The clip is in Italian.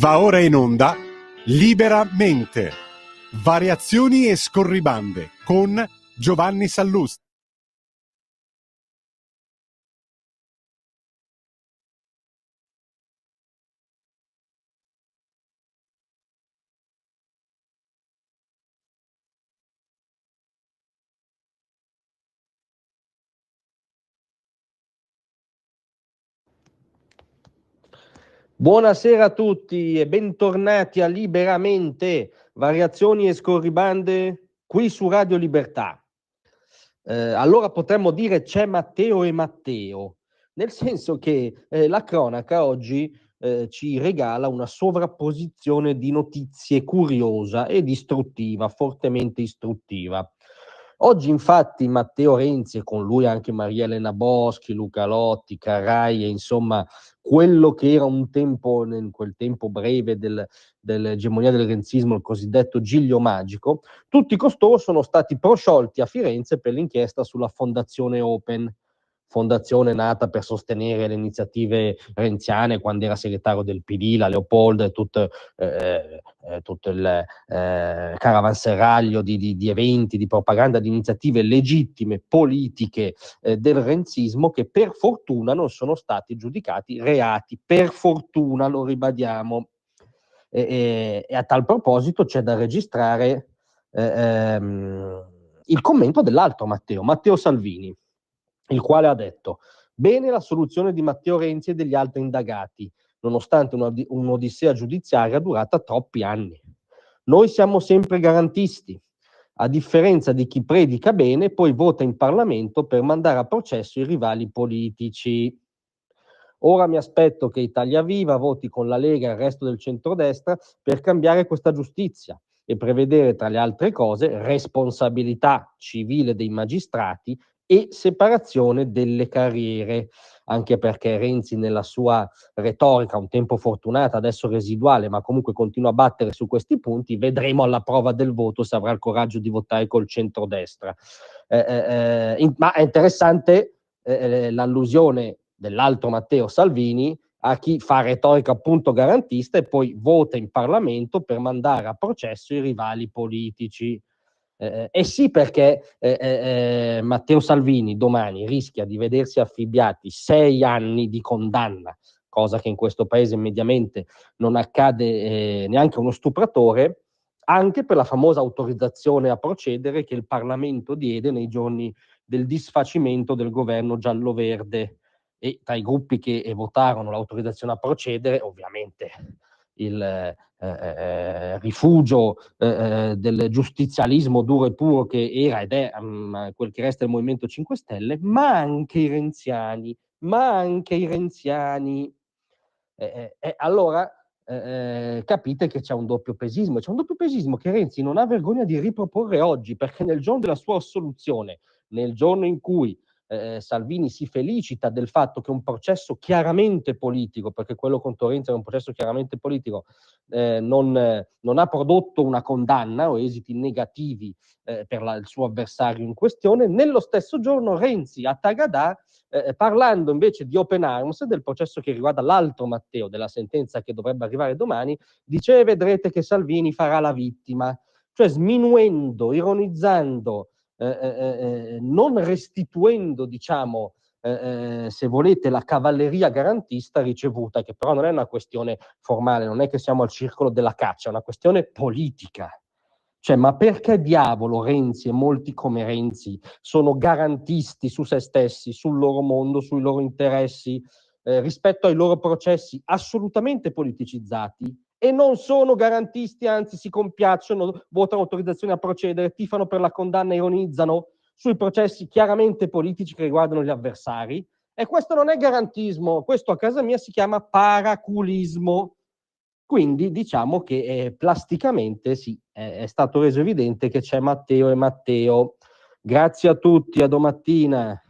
Va ora in onda Liberamente, variazioni e scorribande con Giovanni Sallusti. Buonasera a tutti e bentornati a Liberamente, variazioni e scorribande qui su Radio Libertà. Allora potremmo dire c'è Matteo e Matteo, nel senso che la cronaca oggi ci regala una sovrapposizione di notizie curiosa ed istruttiva, fortemente istruttiva. Oggi infatti Matteo Renzi e con lui anche Maria Elena Boschi, Luca Lotti, Carrai e insomma quello che era un tempo, in quel tempo breve dell'egemonia del renzismo, il cosiddetto Giglio Magico, tutti costoro sono stati prosciolti a Firenze per l'inchiesta sulla Fondazione Open, fondazione nata per sostenere le iniziative renziane quando era segretario del PD, la Leopolda e tutto il caravanserraglio di eventi, di propaganda, di iniziative legittime, politiche del renzismo che per fortuna non sono stati giudicati reati, per fortuna, lo ribadiamo. E a tal proposito c'è da registrare il commento dell'altro Matteo Salvini, il quale ha detto: bene la soluzione di Matteo Renzi e degli altri indagati, nonostante un'odissea giudiziaria durata troppi anni. Noi siamo sempre garantisti, a differenza di chi predica bene e poi vota in Parlamento per mandare a processo i rivali politici. Ora mi aspetto che Italia Viva voti con la Lega e il resto del centrodestra per cambiare questa giustizia e prevedere, tra le altre cose, responsabilità civile dei magistrati e separazione delle carriere, anche perché Renzi nella sua retorica, un tempo fortunata, adesso residuale, ma comunque continua a battere su questi punti. Vedremo alla prova del voto se avrà il coraggio di votare col centrodestra. Ma è interessante l'allusione dell'altro Matteo Salvini a chi fa retorica appunto garantista e poi vota in Parlamento per mandare a processo i rivali politici. Sì, perché Matteo Salvini domani rischia di vedersi affibbiati 6 anni di condanna, cosa che in questo paese mediamente non accade neanche a uno stupratore, anche per la famosa autorizzazione a procedere che il Parlamento diede nei giorni del disfacimento del governo giallo-verde. E tra i gruppi che votarono l'autorizzazione a procedere, ovviamente il rifugio del giustizialismo duro e puro che era ed è quel che resta del Movimento 5 Stelle, ma anche i renziani. Allora capite che c'è un doppio pesismo che Renzi non ha vergogna di riproporre oggi, perché nel giorno della sua assoluzione, nel giorno in cui Salvini si felicita del fatto che un processo chiaramente politico, perché quello contro Renzi era un processo chiaramente politico, non ha prodotto una condanna o esiti negativi per il suo avversario in questione, nello stesso giorno Renzi a Tagadà, parlando invece di Open Arms, del processo che riguarda l'altro Matteo, della sentenza che dovrebbe arrivare domani, dice: vedrete che Salvini farà la vittima, cioè sminuendo, ironizzando, non restituendo, diciamo, se volete, la cavalleria garantista ricevuta, che però non è una questione formale, non è che siamo al circolo della caccia, è una questione politica. Cioè, ma perché diavolo Renzi e molti come Renzi sono garantisti su se stessi, sul loro mondo, sui loro interessi, rispetto ai loro processi assolutamente politicizzati, e non sono garantisti, anzi si compiacciono, votano autorizzazione a procedere, tifano per la condanna, ironizzano sui processi chiaramente politici che riguardano gli avversari? E questo non è garantismo, questo a casa mia si chiama paraculismo. Quindi diciamo che plasticamente sì, è stato reso evidente che c'è Matteo e Matteo. Grazie a tutti, a domattina.